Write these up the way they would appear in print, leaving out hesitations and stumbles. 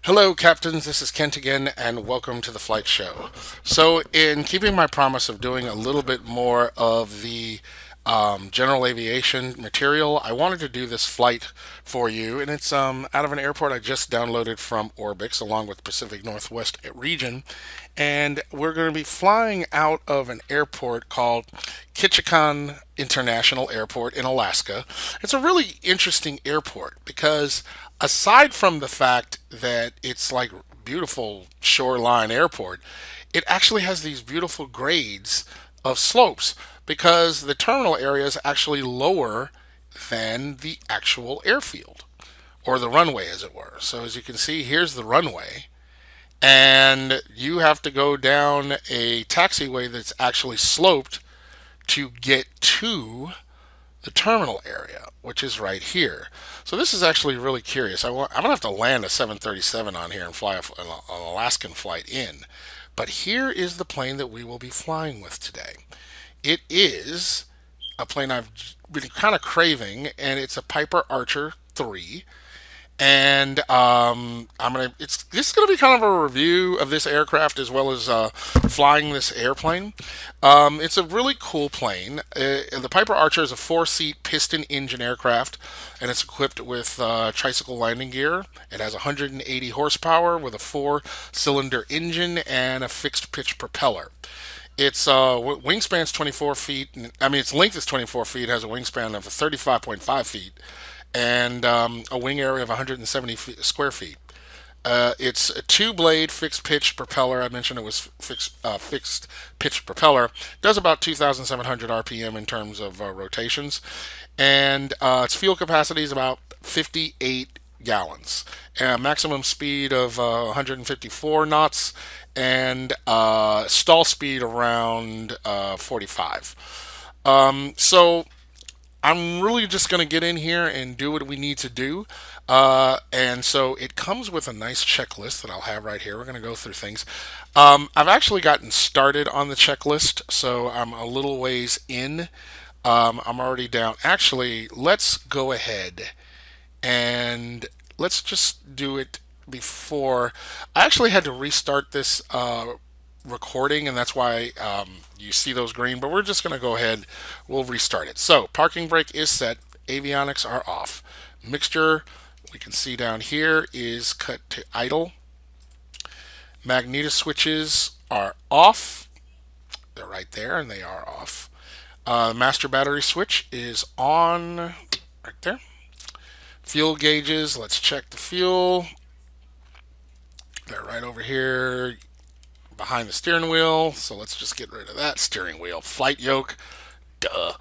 Hello, captains. This is Kent again, and welcome to the flight show. So, in keeping my promise of doing a little bit more of the general aviation material, I wanted to do this flight for you, and it's out of an airport I just downloaded from Orbx, along with Pacific Northwest region, and we're going to be flying out of an airport called Ketchikan International Airport in Alaska. It's a really interesting airport because aside from the fact that it's like beautiful shoreline airport, it actually has these beautiful grades of slopes because the terminal area is actually lower than the actual airfield or the runway, as it were. So, as you can see, here's the runway, and you have to go down a taxiway that's actually sloped to get to the terminal area, which is right here. So this is actually really curious. I'm gonna have to land a 737 on here and fly an Alaskan flight in. But here is the plane that we will be flying with today. It is a plane I've been kind of craving, and it's a Piper Archer 3. And It's this is gonna be kind of a review of this aircraft as well as flying this airplane. It's a really cool plane. The Piper Archer is a four-seat piston engine aircraft, and it's equipped with tricycle landing gear. It has 180 horsepower with a four-cylinder engine and a fixed pitch propeller. Its wingspan's 24 feet. I mean, its length is 24 feet. Has a wingspan of 35.5 feet and a wing area of 170 square feet. It's a two-blade fixed pitch propeller. I mentioned it was fixed pitch propeller. Does about 2,700 RPM in terms of rotations, and its fuel capacity is about 58 gallons. Maximum speed of 154 knots, and stall speed around 45. So I'm really just going to get in here and do what we need to do. And so it comes with a nice checklist that I'll have right here. We're going to go through things. I've actually gotten started on the checklist, so I'm a little ways in. I'm already down. Actually, let's go ahead and let's just do it before. I actually had to restart this recording, and that's why you see those green. But we're just going to go ahead. We'll restart it. So parking brake is set. Avionics are off. Mixture, we can see down here, is cut to idle. Magneto switches are off. They're right there, and they are off. Master battery switch is on right there. Fuel gauges, let's check the fuel. They're right over here behind the steering wheel. So let's just get rid of that steering wheel. Flight yoke. Duh.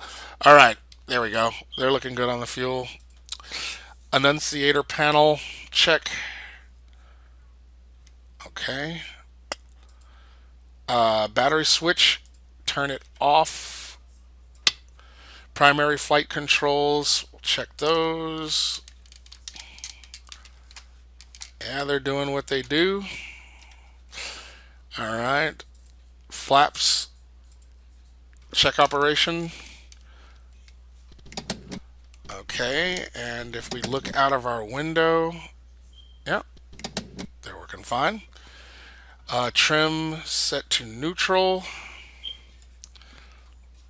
All right. There we go. They're looking good on the fuel. Annunciator panel. Check. Okay. Battery switch. Turn it off. Primary flight controls. Check those. Yeah, they're doing what they do. All right. Flaps. Check operation. Okay, and if we look out of our window, yeah, they're working fine. Trim set to neutral.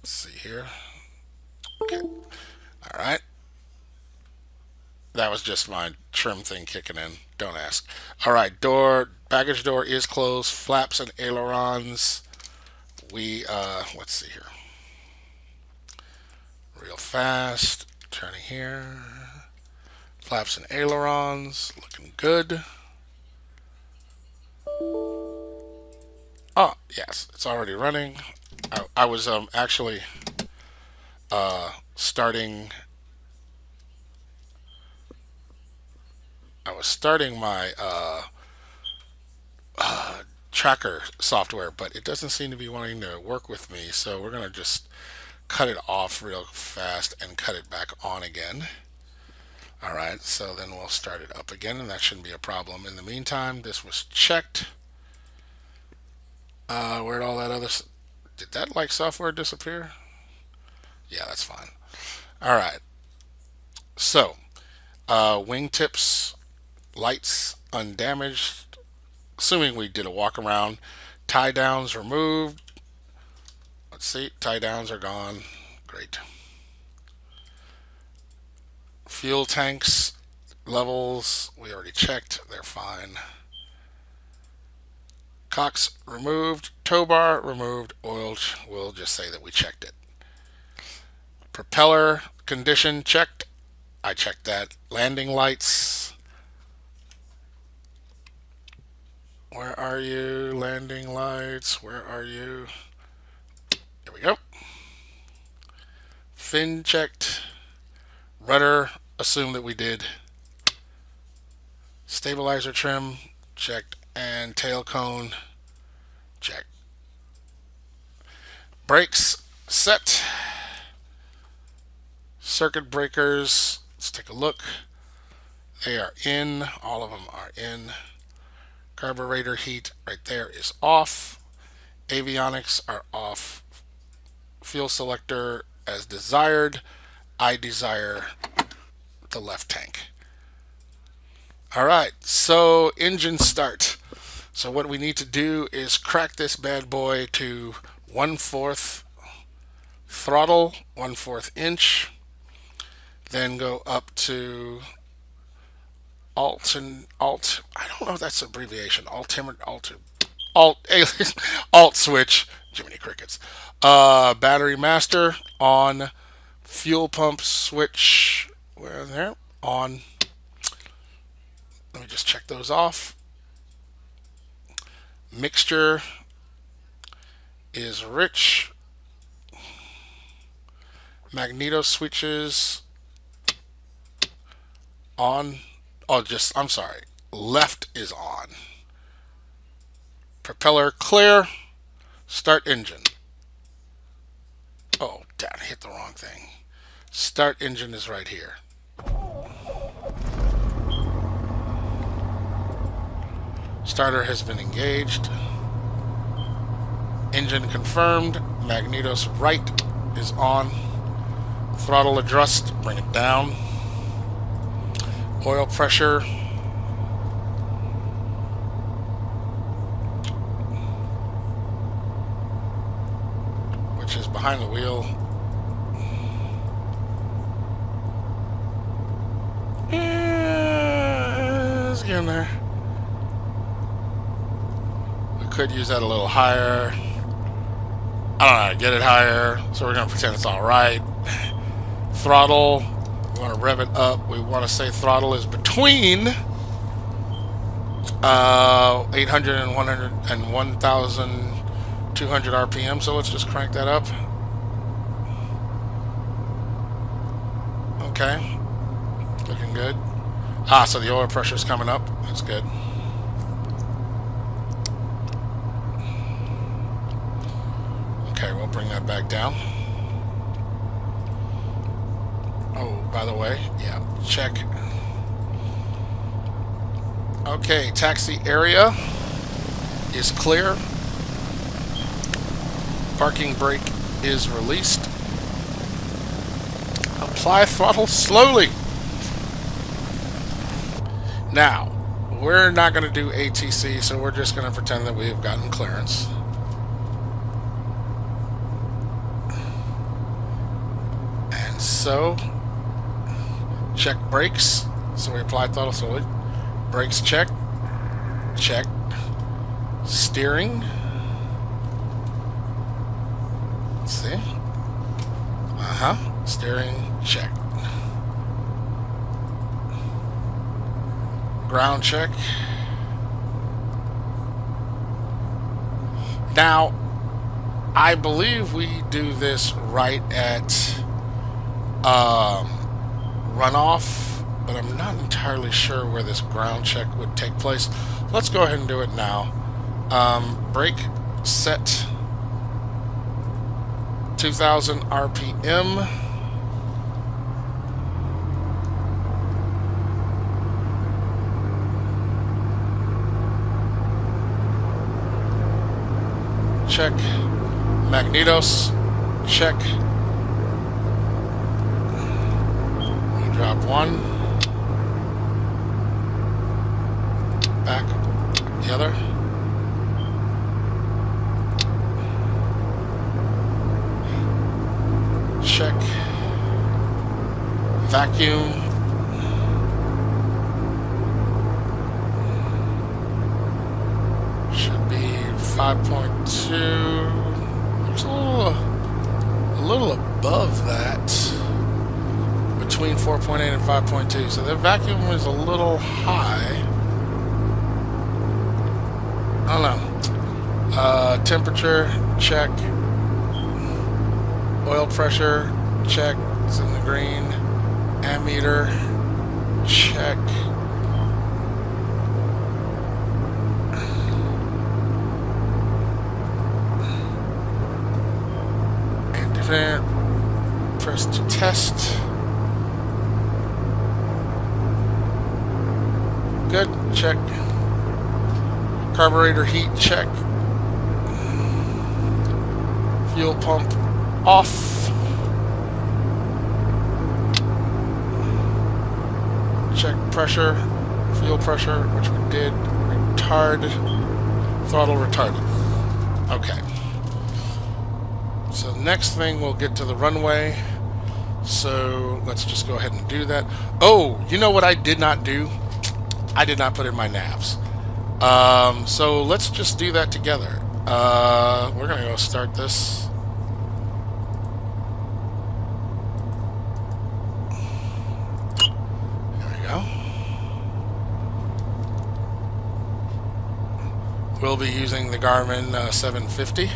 Let's see here. Okay. All right. That was just my trim thing kicking in. Don't ask. All right, baggage door is closed. Flaps and ailerons. Let's see here. Real fast. Turning here. Flaps and ailerons. Looking good. Oh, yes. It's already running. I was actually starting. I was starting my tracker software, but it doesn't seem to be wanting to work with me. So we're going to just cut it off real fast and cut it back on again. All right, so then we'll start it up again, and that shouldn't be a problem. In the meantime, this was checked. Where'd all that other... Did that like software disappear? Yeah, that's fine. All right. So, wingtips, lights, undamaged, assuming we did a walk around. Tie downs removed. Let's see, tie downs are gone. Great. Fuel tanks levels, we already checked, they're fine. Cox removed, tow bar removed, oil, we'll just say that we checked it. Propeller condition checked, I checked that. Landing lights, where are you? Landing lights, where are you? There we go. Fin checked. Rudder, assume that we did. Stabilizer trim, checked. And tail cone, check. Brakes, set. Circuit breakers, let's take a look. They are in, all of them are in. Carburetor heat right there is off. Avionics are off. Fuel selector as desired. I desire the left tank. Alright, so engine start. So what we need to do is crack this bad boy to 1/4 throttle, 1/4 inch. Then go up to alt. I don't know if that's abbreviation. Alt switch. Jiminy Crickets. Battery master on. Fuel pump switch. Where there? On. Let me just check those off. Mixture is rich. Magneto switches on. Oh, I'm sorry. Left is on. Propeller clear. Start engine. Oh, damn, I hit the wrong thing. Start engine is right here. Starter has been engaged. Engine confirmed. Magneto's right is on. Throttle adjust, bring it down. Oil pressure. Which is behind the wheel. Yeah, it's getting there. Could use that a little higher. I don't know how to get it higher, so we're going to pretend it's alright. Throttle, we want to rev it up. We want to say throttle is between 800 and 1,200 RPM, so let's just crank that up. Okay, looking good. So the oil pressure is coming up. That's good. Okay, we'll bring that back down. Oh, by the way, yeah, check. Okay, taxi area is clear. Parking brake is released. Apply throttle slowly. Now, we're not going to do ATC, so we're just going to pretend that we've gotten clearance. So, check brakes. So we apply throttle slowly. Brakes check. Check. Steering. Let's see. Steering check. Ground check. Now, I believe we do this right at runoff, but I'm not entirely sure where this ground check would take place. Let's go ahead and do it now. Brake set 2,000 RPM. Check. Magnetos check. Drop one. back. The other. Check. Vacuum. Should be 5.2. Looks a little above that. Between 4.8 and 5.2. So the vacuum is a little high. I don't know. Temperature, check. Oil pressure, check. It's in the green. Ammeter, check. And different. Press to test. Good, check. Carburetor heat, check. Fuel pump off. Check pressure, fuel pressure, which we did. Retard, throttle retarded. Okay. So next thing, we'll get to the runway. So let's just go ahead and do that. Oh, you know what I did not do? I did not put in my navs. So let's just do that together. We're gonna go start this. We'll be using the Garmin 750,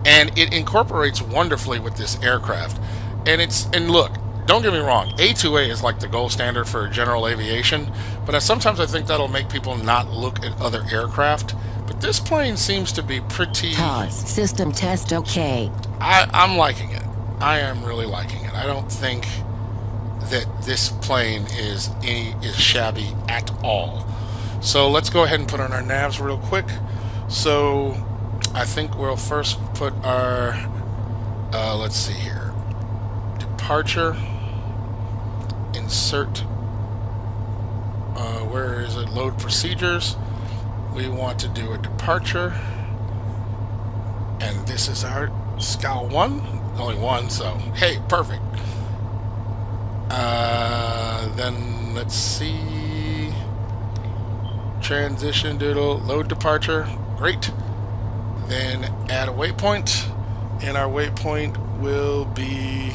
and it incorporates wonderfully with this aircraft. And look, don't get me wrong, A2A is like the gold standard for general aviation, but sometimes I think that'll make people not look at other aircraft. But this plane seems to be pretty. System test okay. I'm liking it. I am really liking it. I don't think that this plane is shabby at all. So let's go ahead and put on our navs real quick. So I think we'll first put our, let's see here, departure, insert, where is it, load procedures. We want to do a departure, and this is our SCAL 1, only one, so hey, perfect. Then let's see, transition doodle, load departure, great. Then add a waypoint, and our waypoint will be,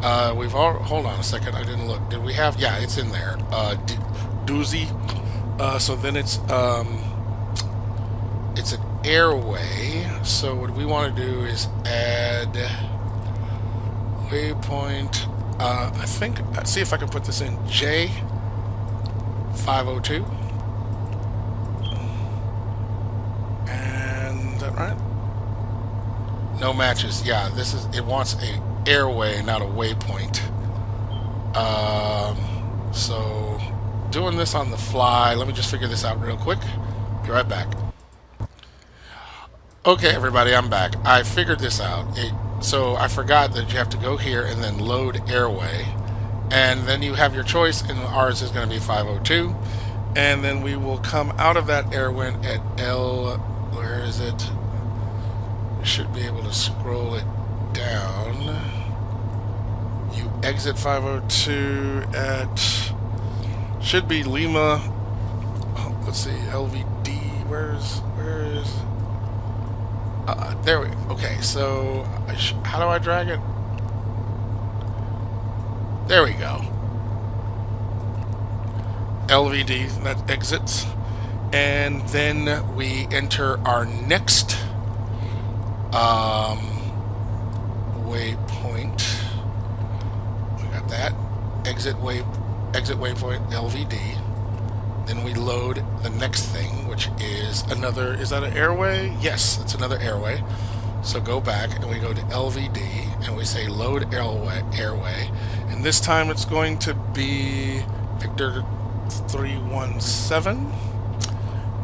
hold on a second, I didn't look. Did we have, yeah, it's in there, doozy. So then it's an airway. So what we want to do is add waypoint, I think, see if I can put this in J502. And is that right? No matches. Yeah, it wants a airway, not a waypoint. So doing this on the fly, let me just figure this out real quick. Be right back. Okay, everybody, I'm back. I figured this out. So I forgot that you have to go here and then load airway, and then you have your choice, and ours is going to be 502, and then we will come out of that airway at L, where is it? You should be able to scroll it down. You exit 502 at, should be Lima, let's see, LVD, where is, there we go. Okay, so how do I drag it? There we go. LVD, that exits. And then we enter our next waypoint. We got that. Exit waypoint LVD. Then we load the next thing, which is another, is that an airway? Yes, it's another airway. So go back and we go to LVD and we say load airway. And this time it's going to be Victor 317.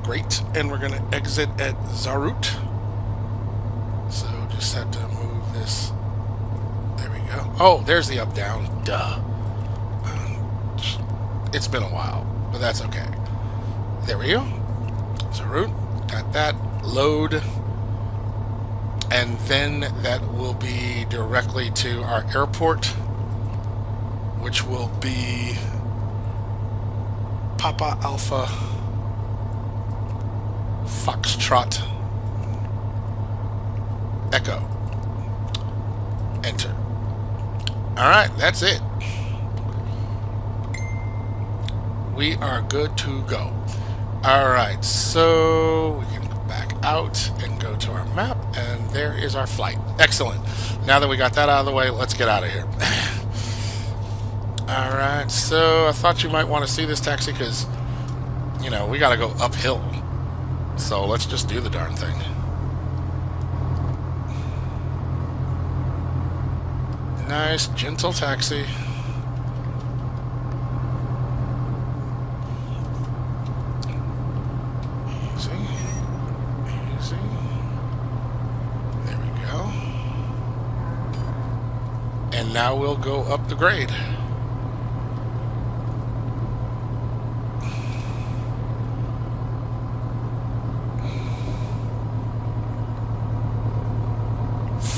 Great. And we're going to exit at Zarut. So just have to move this. There we go. Oh, there's the up down. Duh. It's been a while, but that's okay. There we go. So route, got that. Load. And then that will be directly to our airport, which will be Papa Alpha Foxtrot Echo. Enter. Alright, that's it. We are good to go. Alright, so we can go back out and go to our map, and there is our flight. Excellent. Now that we got that out of the way, let's get out of here. Alright, so I thought you might want to see this taxi because, you know, we got to go uphill. So let's just do the darn thing. Nice, gentle taxi. Easy. Easy. There we go. And now we'll go up the grade.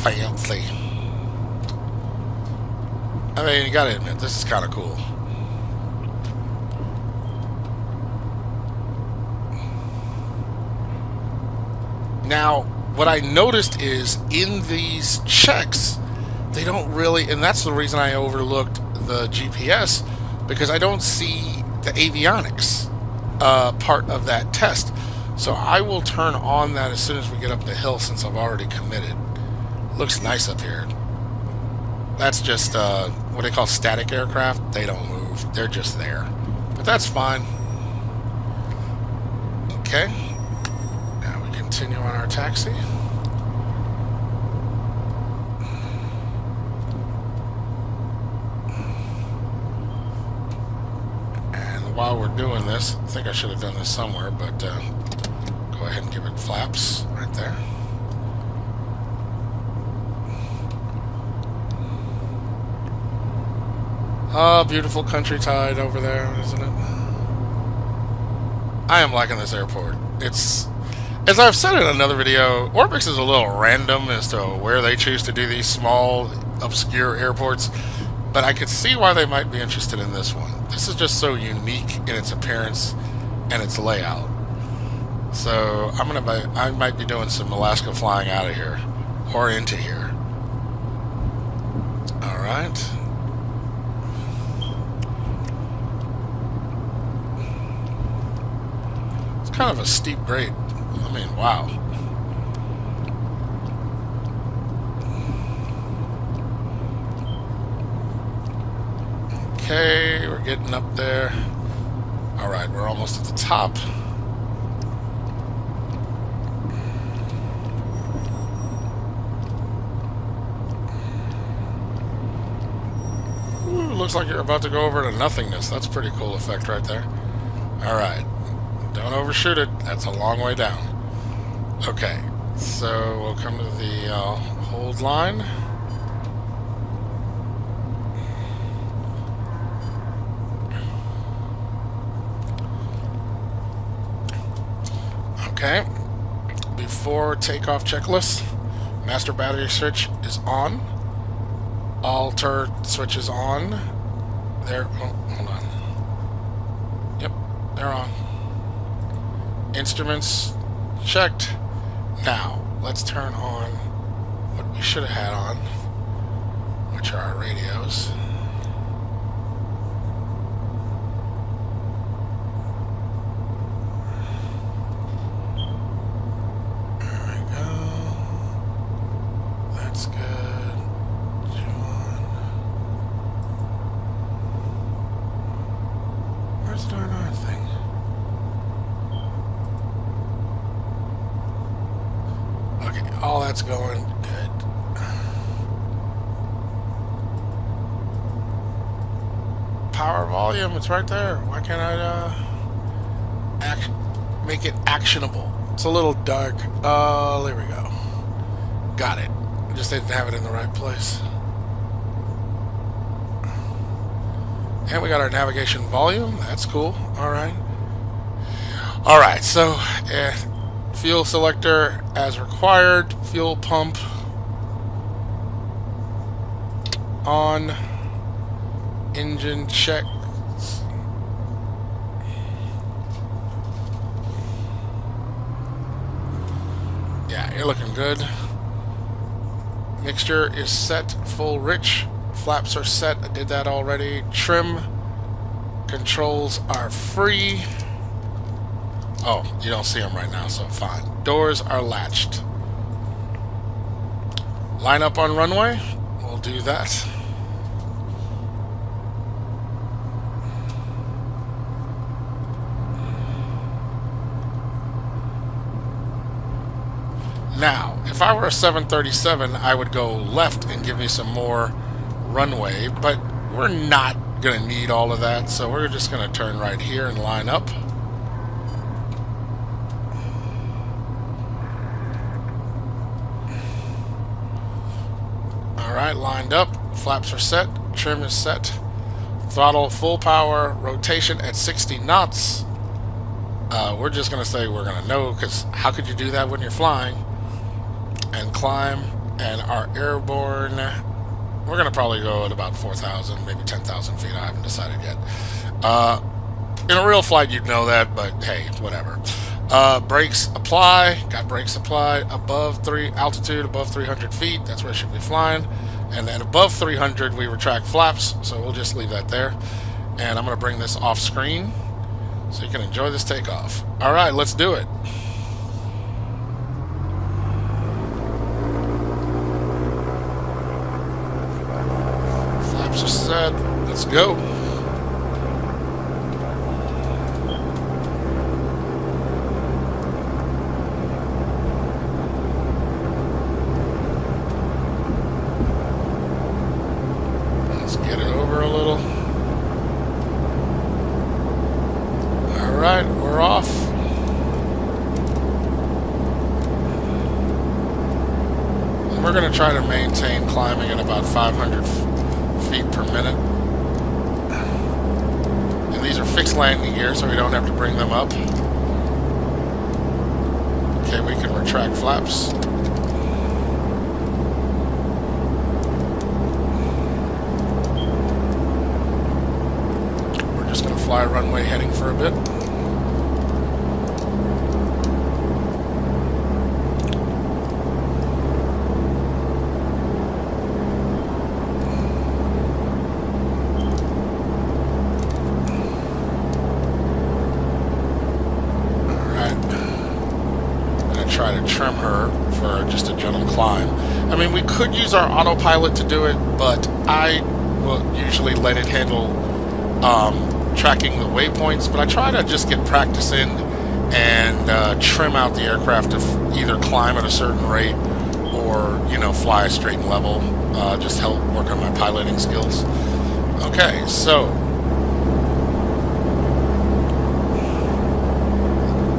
Fancy. I mean, you gotta admit, this is kind of cool. Now, what I noticed is in these checks, they don't really, and that's the reason I overlooked the GPS, because I don't see the avionics part of that test. So I will turn on that as soon as we get up the hill, since I've already committed. Looks nice up here. That's just what they call static aircraft. They don't move. They're just there. But that's fine. Okay. Now we continue on our taxi. And while we're doing this, I think I should have done this somewhere, but go ahead and give it flaps right there. Oh, beautiful country tide over there, isn't it? I am liking this airport. It's, as I've said in another video, Orbx is a little random as to where they choose to do these small, obscure airports, but I could see why they might be interested in this one. This is just so unique in its appearance and its layout. So I might be doing some Alaska flying out of here or into here. All right. Kind of a steep grade. I mean, wow. Okay, we're getting up there. Alright, we're almost at the top. Ooh, looks like you're about to go over to nothingness. That's a pretty cool effect right there. Alright. Don't overshoot it. That's a long way down. Okay, so we'll come to the hold line. Okay, before takeoff checklist, master battery switch is on. Alter switch is on. There, oh, hold on. Yep, they're on. Instruments checked. Now, let's turn on what we should have had on, which are our radios. There we go. That's good. Where's the darn other thing? All that's going good. Power volume, it's right there. Why can't I make it actionable? It's a little dark. There we go. Got it. Just didn't have it in the right place. And we got our navigation volume. That's cool. All right. All right. So, fuel selector as required. Fuel pump on. Engine check. Yeah, you're looking good. Mixture is set full rich. Flaps are set. I did that already. Trim controls are free. Oh, you don't see them right now, so fine. Doors are latched. Line up on runway. We'll do that. Now, if I were a 737, I would go left and give me some more runway, but we're not going to need all of that, so we're just going to turn right here and line up. Alright, lined up. Flaps are set. Trim is set. Throttle full power. Rotation at 60 knots. We're just going to say we're going to know, because how could you do that when you're flying? And climb. And our airborne, we're going to probably go at about 4,000, maybe 10,000 feet. I haven't decided yet. In a real flight, you'd know that, but hey, whatever. Brakes apply. Got brakes applied. Altitude above 300 feet. That's where it should be flying. And then above 300, we retract flaps. So we'll just leave that there. And I'm going to bring this off screen so you can enjoy this takeoff. All right, let's do it. Flaps are set. Let's go. Let's get it over a little. All right, we're off. And we're going to try to maintain climbing at about 500 feet per minute. And these are fixed landing gears, so we don't have to bring them up. Okay, we can retract flaps. We're just going to fly runway heading for a bit. Try to trim her for just a gentle climb. I mean, we could use our autopilot to do it, but I will usually let it handle tracking the waypoints, but I try to just get practice in and trim out the aircraft to either climb at a certain rate or, you know, fly a straight and level, just help work on my piloting skills. Okay, so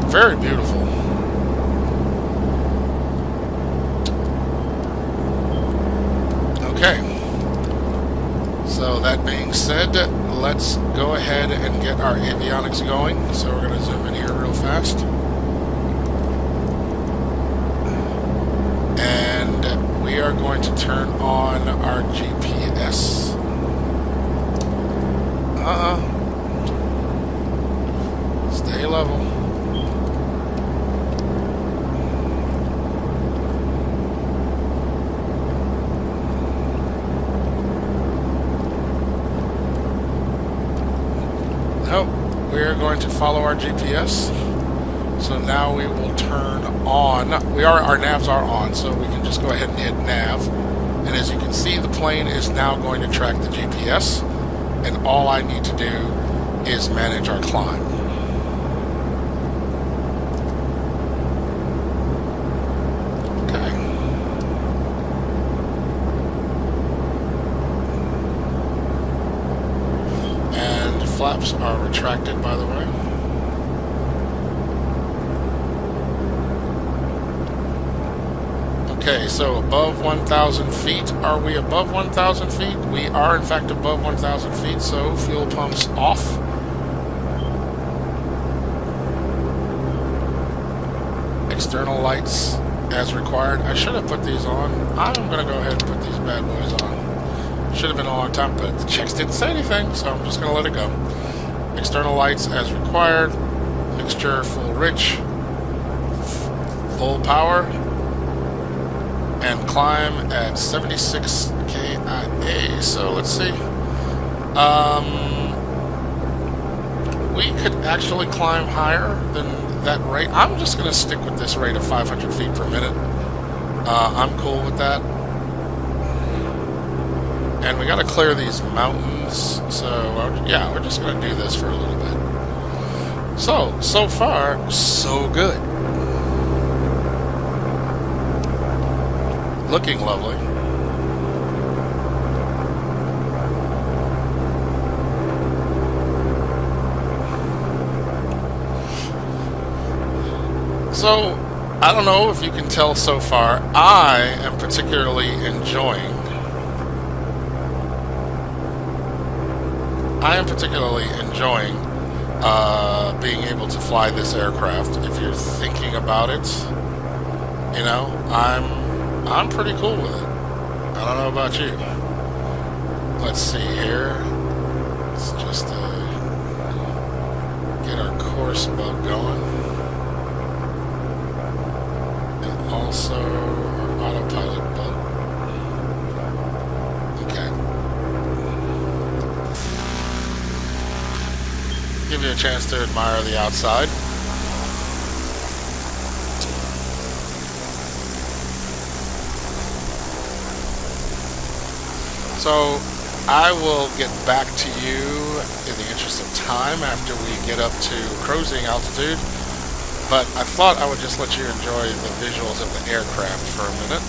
very beautiful. Okay, so that being said, let's go ahead and get our avionics going. So we're going to zoom in here real fast. And we are going to turn on our GPS. Stay level. We're going to follow our GPS. So now we will turn on. Our navs are on, so we can just go ahead and hit nav. And as you can see, the plane is now going to track the GPS, and all I need to do is manage our climb. Flaps are retracted, by the way. Okay, so above 1,000 feet. Are we above 1,000 feet? We are, in fact, above 1,000 feet, so fuel pumps off. External lights as required. I should have put these on. I'm going to go ahead and put these bad boys on. Should have been a long time, but the checks didn't say anything, so I'm just going to let it go. External lights as required. Mixture full rich. Full power. And climb at 76 KIA. So let's see. We could actually climb higher than that rate. I'm just going to stick with this rate of 500 feet per minute. I'm cool with that. And we got to clear these mountains. So yeah, we're just going to do this for a little bit. So far, so good. Looking lovely. So, I don't know if you can tell so far, I am particularly enjoying being able to fly this aircraft. If you're thinking about it, you know, I'm pretty cool with it. I don't know about you. Let's see here. Let's just get our course bug going. And also our autopilot bug. Okay. Give you a chance to admire the outside. So I will get back to you in the interest of time after we get up to cruising altitude, but I thought I would just let you enjoy the visuals of the aircraft for a minute.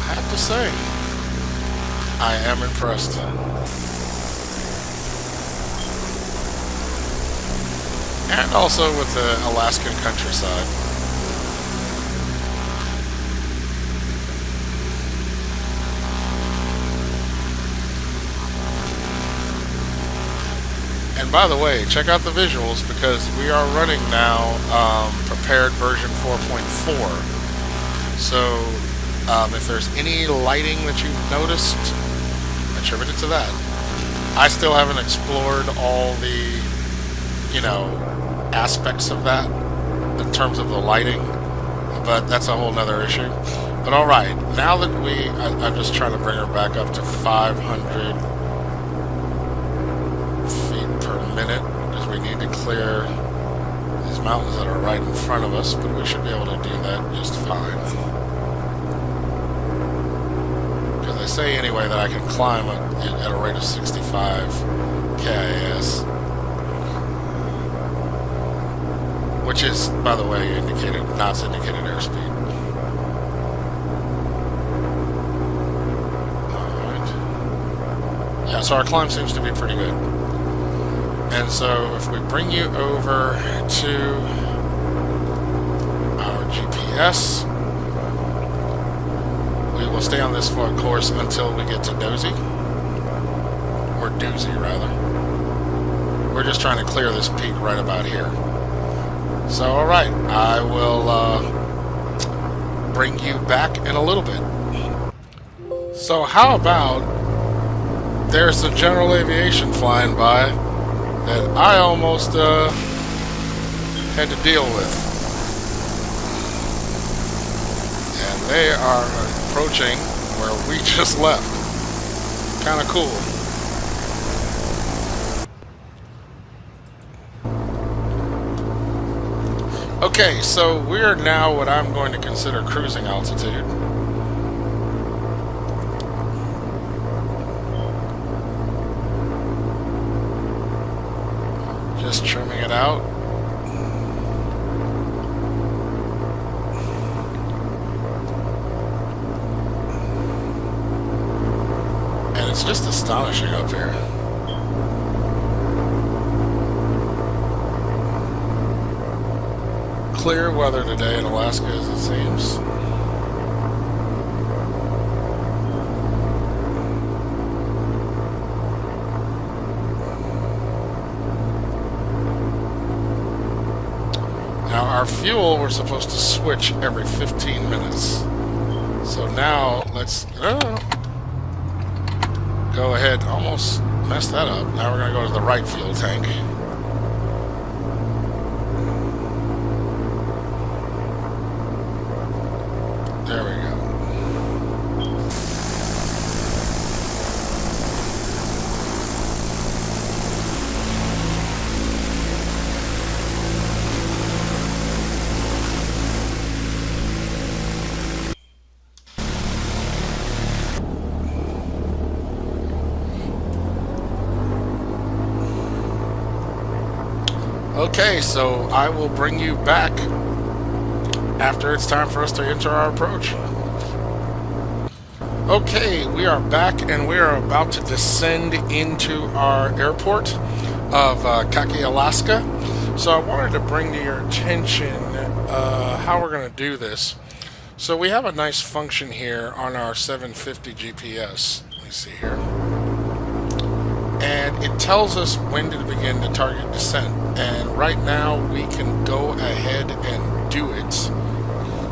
I have to say, I am impressed. And also with the Alaskan countryside. And by the way, check out the visuals because we are running now prepared version 4.4. So if there's any lighting that you've noticed, attribute it to that. I still haven't explored all the, you know, aspects of that in terms of the lighting, but that's a whole nother issue. But alright, now that I'm just trying to bring her back up to 500 feet per minute because we need to clear these mountains that are right in front of us, but we should be able to do that just fine. Because they say anyway that I can climb at a rate of 65 KIS. Which is, by the way, NOT's indicated airspeed. Alright. Yeah, so our climb seems to be pretty good. And so if we bring you over to our GPS, we will stay on this course until we get to Dozy. Or Doozy, rather. We're just trying to clear this peak right about here. So, alright, I will bring you back in a little bit. So, how about there's some general aviation flying by that I almost had to deal with. And they are approaching where we just left. Kind of cool. Okay, so we are now what I'm going to consider cruising altitude. Just trimming it out. It's just astonishing up here. Clear weather today in Alaska, as it seems. Now our fuel, we're supposed to switch every 15 minutes. So now let's go ahead, almost messed that up. Now we're going to go to the right fuel tank. There we go. Okay, so I will bring you back after it's time for us to enter our approach. Okay, we are back and we are about to descend into our airport of Keke, Alaska. So I wanted to bring to your attention how we're going to do this. So we have a nice function here on our 750 GPS. Let me see here. And it tells us when to begin the target descent. And right now we can go ahead and do it.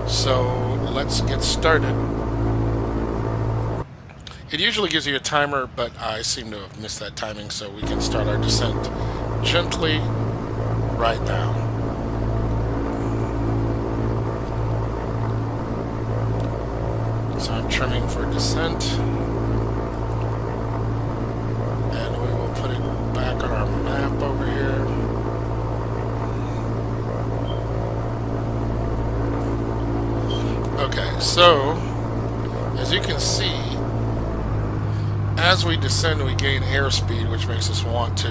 So let's get started. It usually gives you a timer, but I seem to have missed that timing, so we can start our descent gently right now. So I'm trimming for descent. And we will put it back on our map over here. Okay, so as you can see, as we descend, we gain airspeed, which makes us want to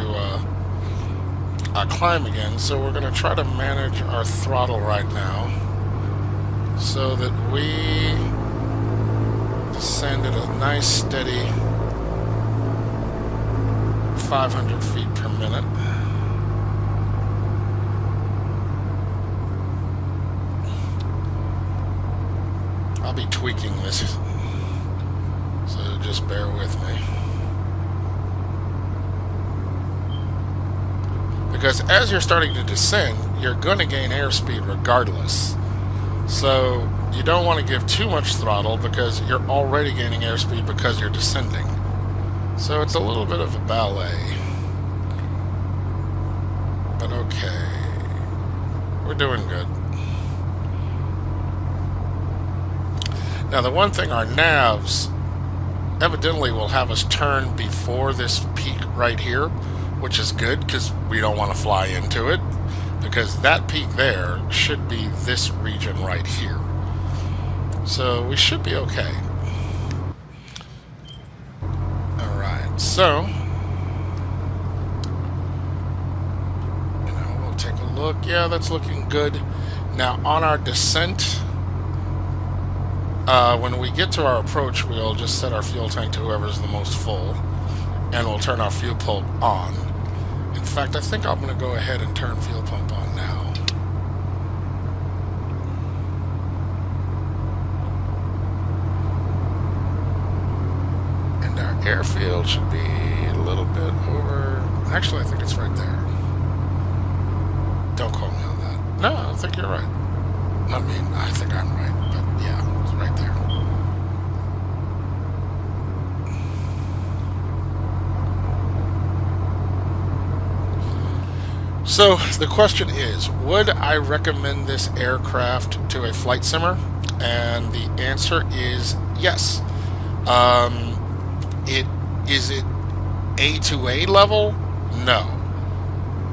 climb again. So we're going to try to manage our throttle right now so that we descend at a nice steady 500 feet per minute. I'll be tweaking this, so just bear with me. Because as you're starting to descend, you're going to gain airspeed regardless. So you don't want to give too much throttle because you're already gaining airspeed because you're descending. So it's a little bit of a ballet. But okay. We're doing good. Now the one thing, our navs evidently will have us turn before this peak right here, which is good because we don't want to fly into it, because that peak there should be this region right here. So we should be okay. Alright, so we'll take a look. Yeah, that's looking good. Now on our descent, when we get to our approach, we'll just set our fuel tank to whoever's the most full, and we'll turn our fuel pump on. In fact, I think I'm going to go ahead and turn fuel pump on now. And our airfield should be a little bit over... Actually, I think it's right there. Don't quote me on that. No, I think you're right. I mean, I think I'm right, but yeah, it's right there. So the question is, would I recommend this aircraft to a flight simmer? And the answer is yes. Is it A2A level? No.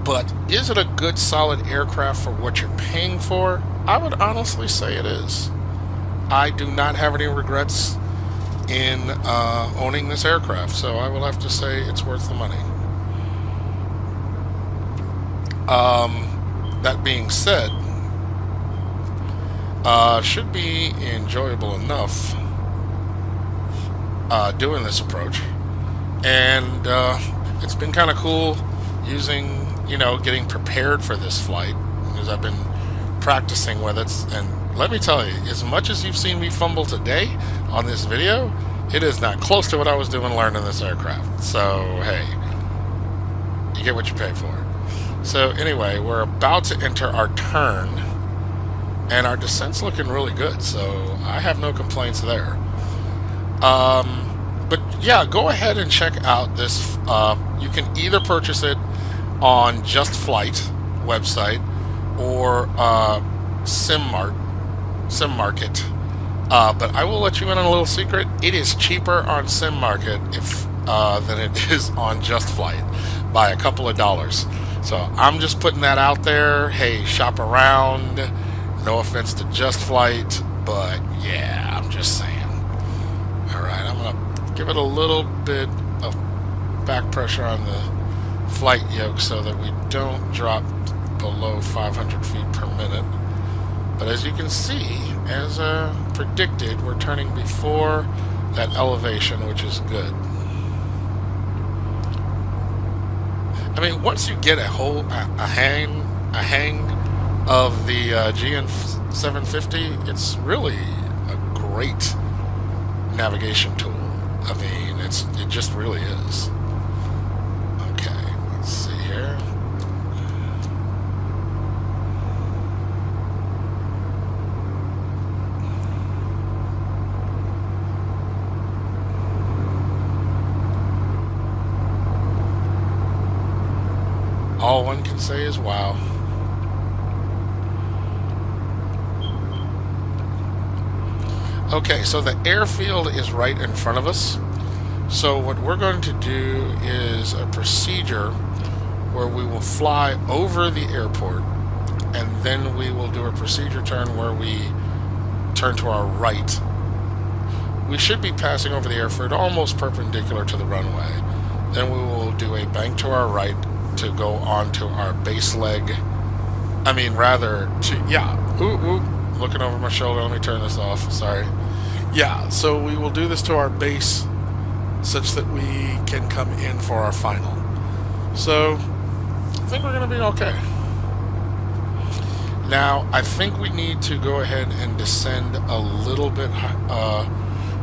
But is it a good solid aircraft for what you're paying for? I would honestly say it is. I do not have any regrets in owning this aircraft, so I will have to say it's worth the money. That being said, should be enjoyable enough doing this approach. And it's been kind of cool using, getting prepared for this flight because I've been practicing with it. And let me tell you, as much as you've seen me fumble today on this video, it is not close to what I was doing learning this aircraft. So, hey, you get what you pay for. So anyway, we're about to enter our turn, and our descent's looking really good, so I have no complaints there. But yeah, go ahead and check out this. You can either purchase it on Just Flight website or Sim Market. But I will let you in on a little secret. It is cheaper on Sim Market than it is on Just Flight by a couple of dollars. So I'm just putting that out there. Hey, shop around. No offense to Just Flight, but yeah, I'm just saying. Alright, I'm going to give it a little bit of back pressure on the flight yoke so that we don't drop below 500 feet per minute. But as you can see, as predicted, we're turning before that elevation, which is good. I mean, once you get a hang of the GN 750, it's really a great navigation tool. I mean, it just really is. Okay, let's see here. All one can say is wow. Okay, so the airfield is right in front of us. So what we're going to do is a procedure where we will fly over the airport, and then we will do a procedure turn where we turn to our right. We should be passing over the airfield almost perpendicular to the runway. Then we will do a bank to our right to go onto our base leg. I mean, rather to, yeah, looking over my shoulder, let me turn this off, sorry. Yeah, so we will do this to our base such that we can come in for our final. So, I think we're going to be okay. Now, I think we need to go ahead and descend a little bit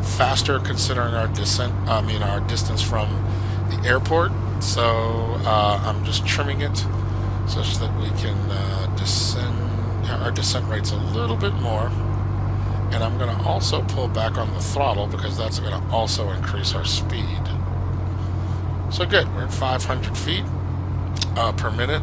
faster considering our our distance from the airport. So, I'm just trimming it such that we can descend. Our descent rate's a little bit more. And I'm going to also pull back on the throttle because that's going to also increase our speed. So good, we're at 500 feet per minute.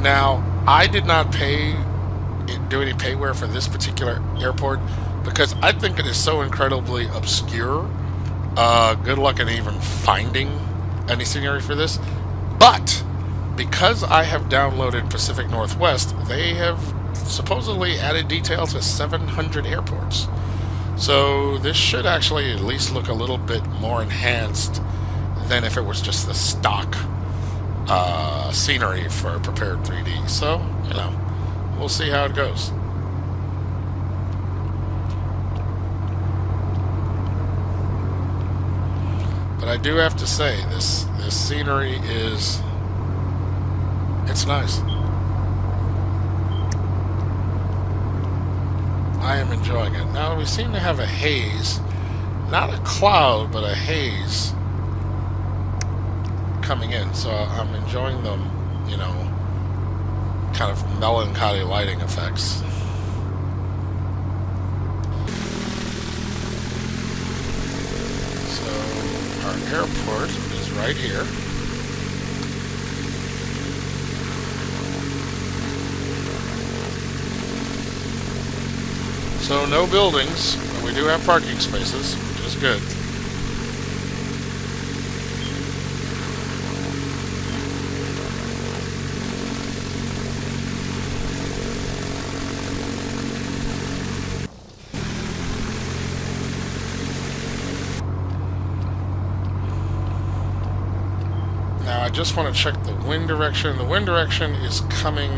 Now, I did not do any payware for this particular airport because I think it is so incredibly obscure. Good luck in even finding any scenery for this. But because I have downloaded Pacific Northwest, they have supposedly added detail to 700 airports. So this should actually at least look a little bit more enhanced than if it was just the stock scenery for prepared 3D. So, we'll see how it goes. But I do have to say, this scenery it's nice. I am enjoying it. Now, we seem to have a haze, not a cloud, but a haze coming in. So I'm enjoying the, kind of melancholy lighting effects. So our airport is right here. So no buildings, but we do have parking spaces, which is good. Now I just want to check the wind direction. The wind direction is coming.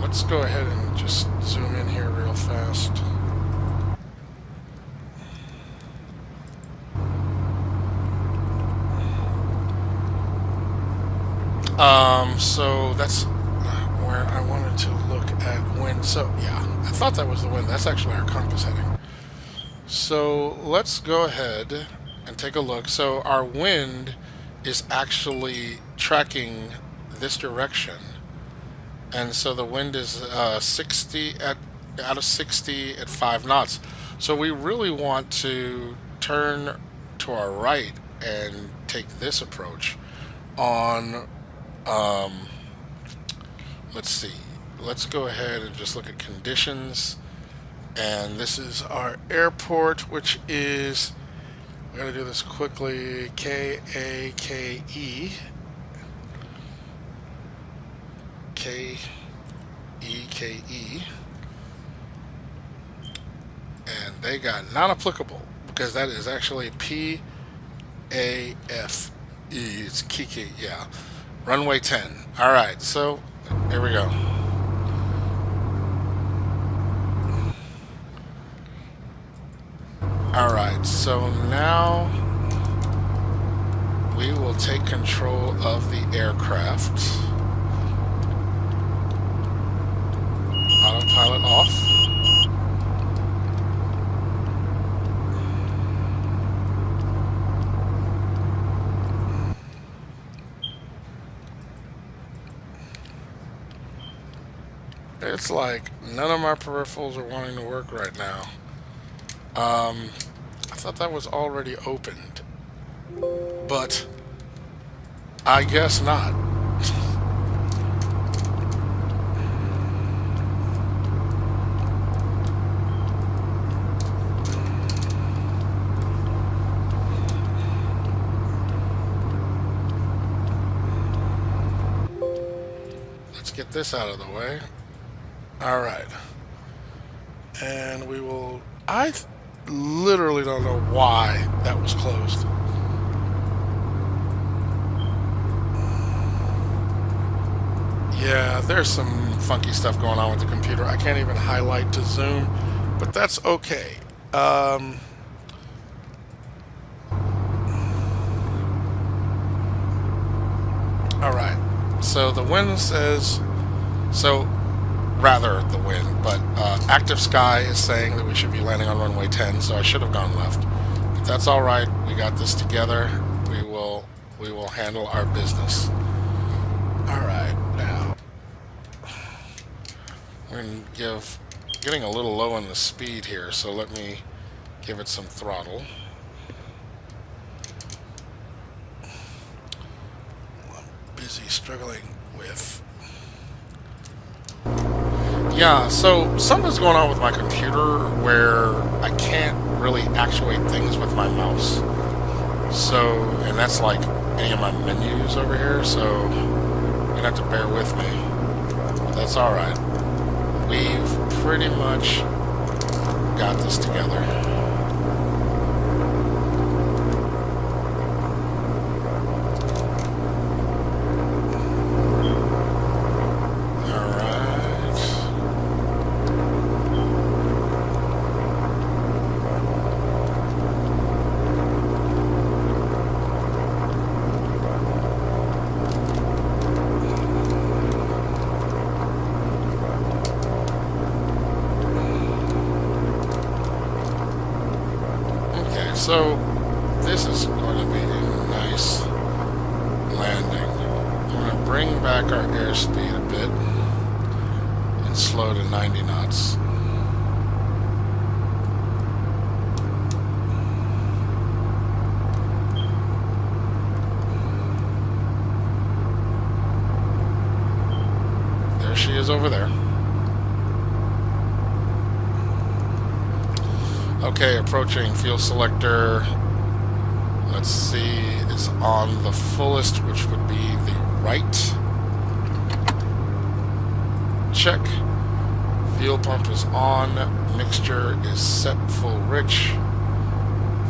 Let's go ahead and just zoom in here real fast. So that's where I wanted to look at wind. So yeah, I thought that was the wind. That's actually our compass heading. So let's go ahead and take a look. So our wind is actually tracking this direction, and so the wind is 60 at out of 60 at 5 knots. So we really want to turn to our right and take this approach on. Um, let's see. Let's go ahead and just look at conditions. And this is our airport, which is, we're going to do this quickly, Keke, Keke, and they got not applicable because that is actually PAFE. It's Keke, yeah. Runway 10. All right, so here we go. Alright, so now we will take control of the aircraft. Autopilot off. It's like none of my peripherals are wanting to work right now. I thought that was already opened, but I guess not. Let's get this out of the way. All right. And we will... I literally don't know why that was closed. Yeah, there's some funky stuff going on with the computer. I can't even highlight to zoom, but that's okay. Alright, so the wind says... So, rather the wind, but active sky is saying that we should be landing on runway 10, so I should have gone left. But that's all right. We got this together. We will handle our business. All right, now we're getting a little low on the speed here, so let me give it some throttle. I'm busy struggling with... Yeah, so something's going on with my computer where I can't really actuate things with my mouse. So, and that's like any of my menus over here, so you're gonna have to bear with me. But that's alright. We've pretty much got this together. So, this is going to be a nice landing. I'm going to bring back our airspeed a bit and slow to 90 knots. There she is over there. Okay, approaching fuel selector. Let's see, it's on the fullest, which would be the right. Check. Fuel pump is on. Mixture is set full rich.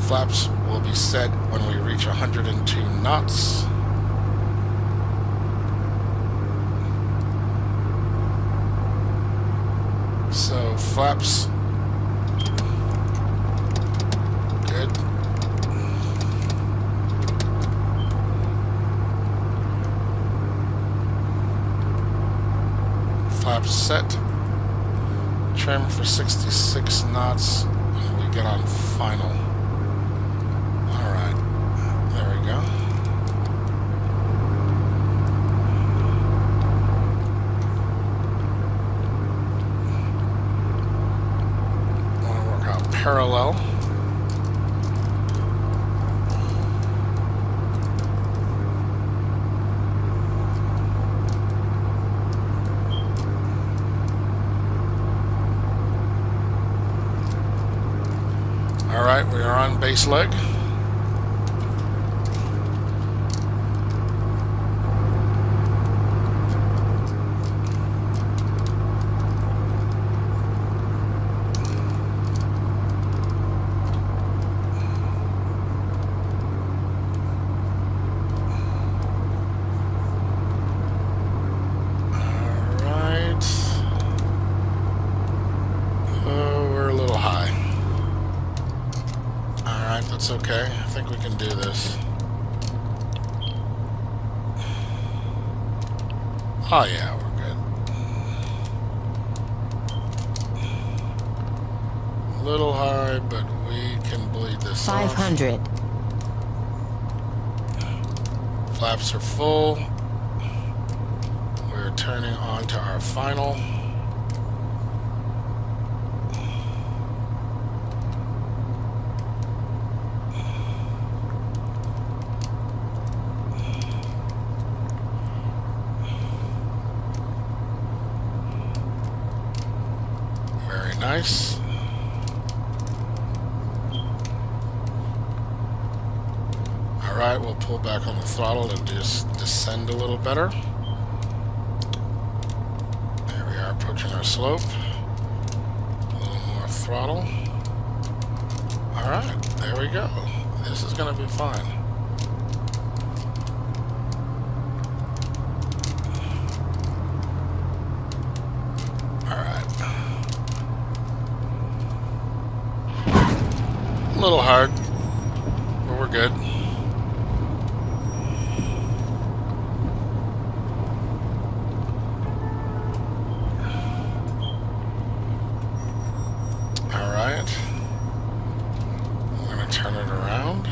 Flaps will be set when we reach 102 knots. So flaps. flap set. Trim for 66 knots. And we get on final. Alright. There we go. Want to work out parallel. Alright, we are on base leg. Alright. Oh, we're a little high. Alright, that's okay. I think we can do this. Oh yeah, we're good. A little high, but we can bleed this off. 500. Flaps are full. We're turning on to our final. Very nice. Alright, we'll pull back on the throttle to just descend a little better. There we are, approaching our slope. A little more throttle. Alright, there we go. This is going to be fine. Alright. A little hard, but we're good. Alright. I'm going to turn it around.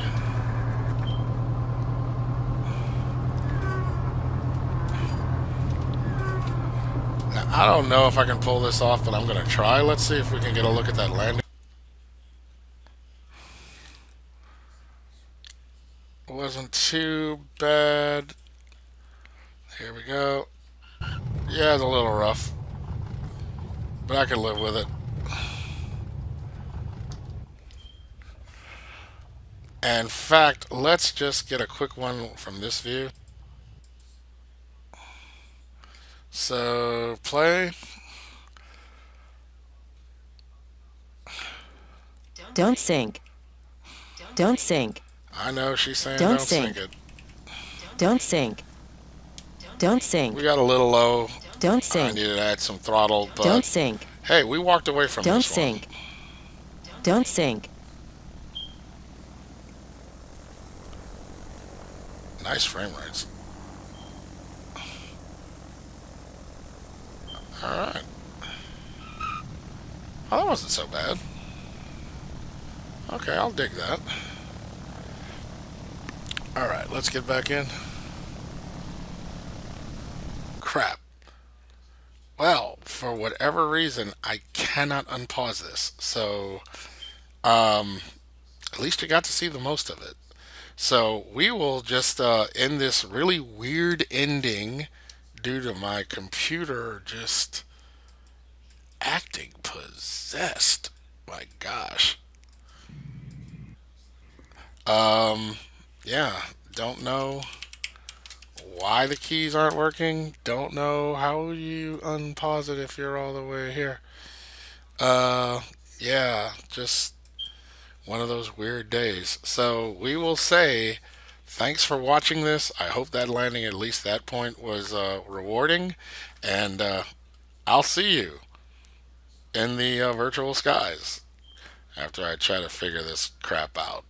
Now, I don't know if I can pull this off, but I'm going to try. Let's see if we can get a look at that landing. Wasn't too bad. Here we go. Yeah, it's a little rough, but I can live with it. And in fact, let's just get a quick one from this view. So, play. Don't sink. Don't sink. I know she's saying Don't don't sink sink. it. Don't sink. Don't sink. We got a little low. Don't I sink. needed to add some throttle, Don't but sink. hey, we walked away from Don't this one. sink. Don't sink. Nice frame rates. Alright. Oh, that wasn't so bad. Okay, I'll dig that. Alright, let's get back in. Crap. Well, for whatever reason, I cannot unpause this. So, at least you got to see the most of it. So, we will just end this really weird ending due to my computer just acting possessed. My gosh. Yeah, don't know why the keys aren't working. Don't know how you unpause it if you're all the way here. Yeah, just one of those weird days. So we will say thanks for watching this. I hope that landing, at least that point, was rewarding. And I'll see you in the virtual skies after I try to figure this crap out.